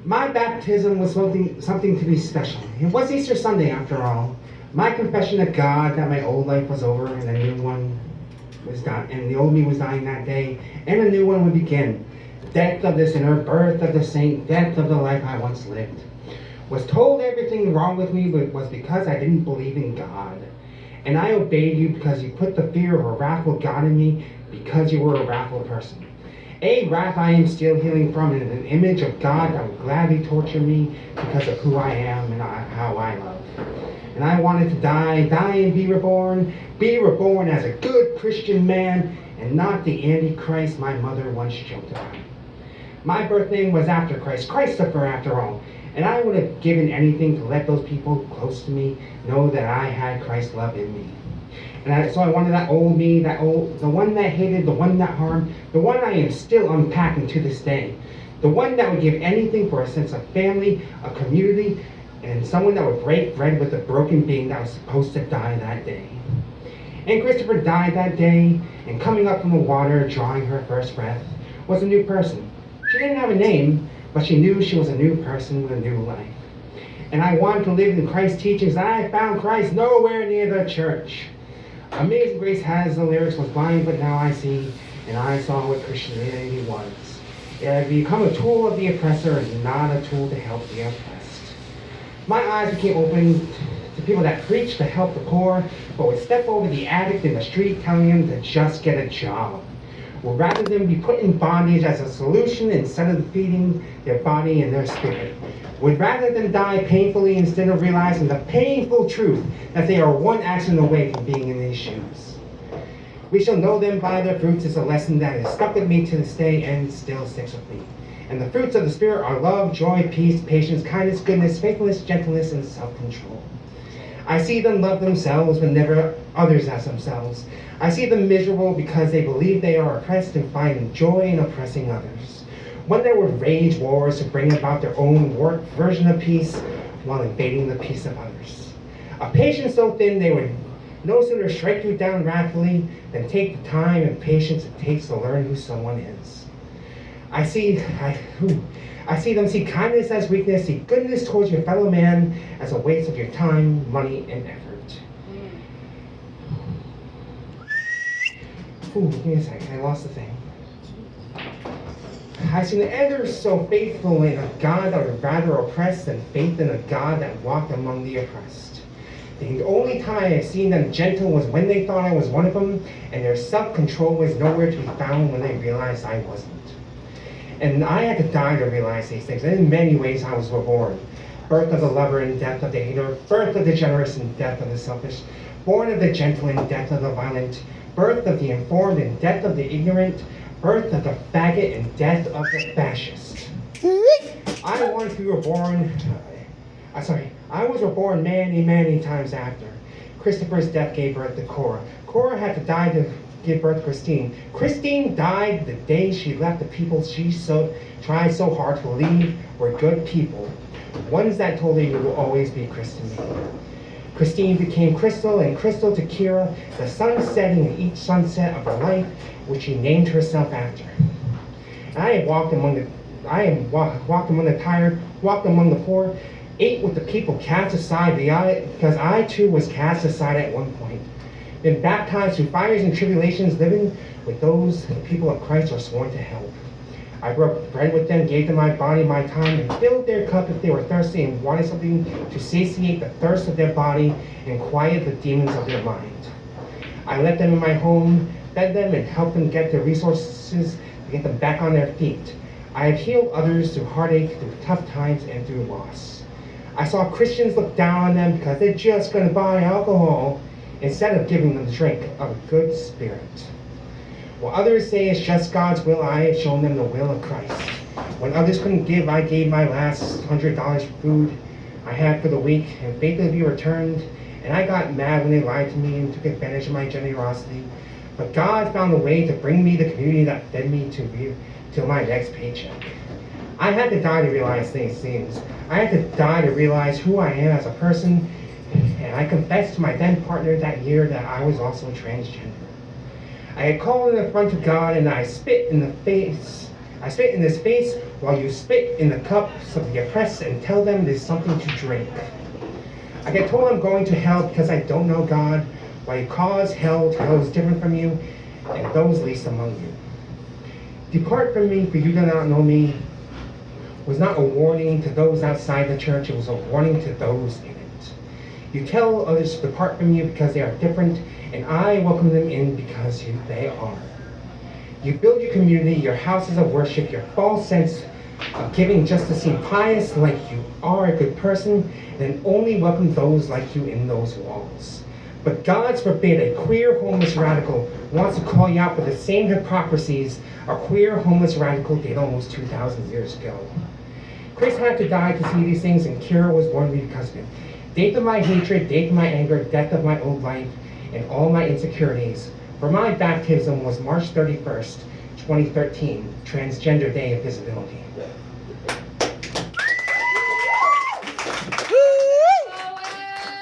My baptism was something to be special. It was Easter Sunday after all. My confession to God that my old life was over and a new one was dying, and the old me was dying that day, and a new one would begin. Death of the sinner, birth of the saint, death of the life I once lived. Was told everything wrong with me was because I didn't believe in God. And I obeyed you because you put the fear of a wrathful God in me because you were a wrathful person. A wrath I am still healing from, and an image of God that would gladly torture me because of who I am and how I love. And I wanted to die and be reborn as a good Christian man and not the Antichrist my mother once joked about. My birth name was after Christ, Christopher after all, and I would have given anything to let those people close to me know that I had Christ's love in me. So I wanted that old me, the one that hated, the one that harmed, the one I am still unpacking to this day. The one that would give anything for a sense of family, a community, and someone that would break bread with the broken being that was supposed to die that day. And Christopher died that day, and coming up from the water, drawing her first breath, was a new person. She didn't have a name, but she knew she was a new person with a new life. And I wanted to live in Christ's teachings, and I found Christ nowhere near the church. Amazing Grace has the lyrics, was blind but now I see, and I saw what Christianity was. It had become a tool of the oppressor and not a tool to help the oppressed. My eyes became open to people that preached to help the poor, but would step over the addict in the street telling him to just get a job. Well, rather than be put in bondage as a solution instead of feeding their body and their spirit, would rather than die painfully instead of realizing the painful truth that they are one action away from being in these shoes. We shall know them by their fruits is a lesson that has stuck with me to this day and still sticks with me. And the fruits of the Spirit are love, joy, peace, patience, kindness, goodness, faithfulness, gentleness, and self-control. I see them love themselves but never others as themselves. I see them miserable because they believe they are oppressed and find joy in oppressing others. One that would rage wars to bring about their own warped version of peace while invading the peace of others. A patience so thin they would no sooner strike you down wrathfully than take the time and patience it takes to learn who someone is. I see them see kindness as weakness, see goodness towards your fellow man as a waste of your time, money, and effort. Give me a second, I lost the thing. I see the others so faithful in a God that would rather oppress than faith in a God that walked among the oppressed. The only time I've seen them gentle was when they thought I was one of them, and their self-control was nowhere to be found when they realized I wasn't. And I had to die to realize these things, and in many ways I was reborn. Birth of the lover and death of the hater, birth of the generous and death of the selfish, born of the gentle and death of the violent, birth of the informed and death of the ignorant, birth of the faggot and death of the fascist. I was reborn many times after. Christopher's death gave birth to Cora. Cora had to die to give birth to Christine. Christine died the day she left the people she tried so hard to leave were good people, ones that told her you will always be Kristen. Christine became Crystal, and Crystal to Kira, the sun setting in each sunset of her life, which she named herself after. And I walked among the tired, walked among the poor, ate with the people cast aside because I too was cast aside at one point. Been baptized through fires and tribulations, living with those the people of Christ are sworn to help. I broke bread with them, gave them my body, my time, and filled their cup if they were thirsty and wanted something to satiate the thirst of their body and quiet the demons of their mind. I let them in my home, fed them, and helped them get the resources to get them back on their feet. I have healed others through heartache, through tough times, and through loss. I saw Christians look down on them because they're just going to buy alcohol instead of giving them the drink of a good spirit. While others say it's just God's will, I have shown them the will of Christ. When others couldn't give, I gave my last $100 for food I had for the week, and faithfully returned. And I got mad when they lied to me and took advantage of my generosity. But God found a way to bring me the community that fed me till my next paycheck. I had to die to realize these things. I had to die to realize who I am as a person. And I confessed to my then partner that year that I was also transgender. I had called in the front of God, and I spit in the face I spit in his face while you spit in the cups of the oppressed and tell them there's something to drink. I get told I'm going to hell because I don't know God, while you cause hell to those different from you and those least among you. Depart from me, for you do not know me, was not a warning to those outside the church, it was a warning to those in it. You tell others to depart from you because they are different, and I welcome them in because they are. You build your community, your houses of worship, your false sense of giving just to seem pious, like you are a good person, then only welcome those like you in those walls. But God's forbid a queer homeless radical wants to call you out for the same hypocrisies a queer homeless radical did almost 2,000 years ago. Christ had to die to see these things, and Kira was born to be because of it. Date of my hatred, date of my anger, death of my old life, and all my insecurities. For my baptism was March 31st, 2013, Transgender Day of Visibility.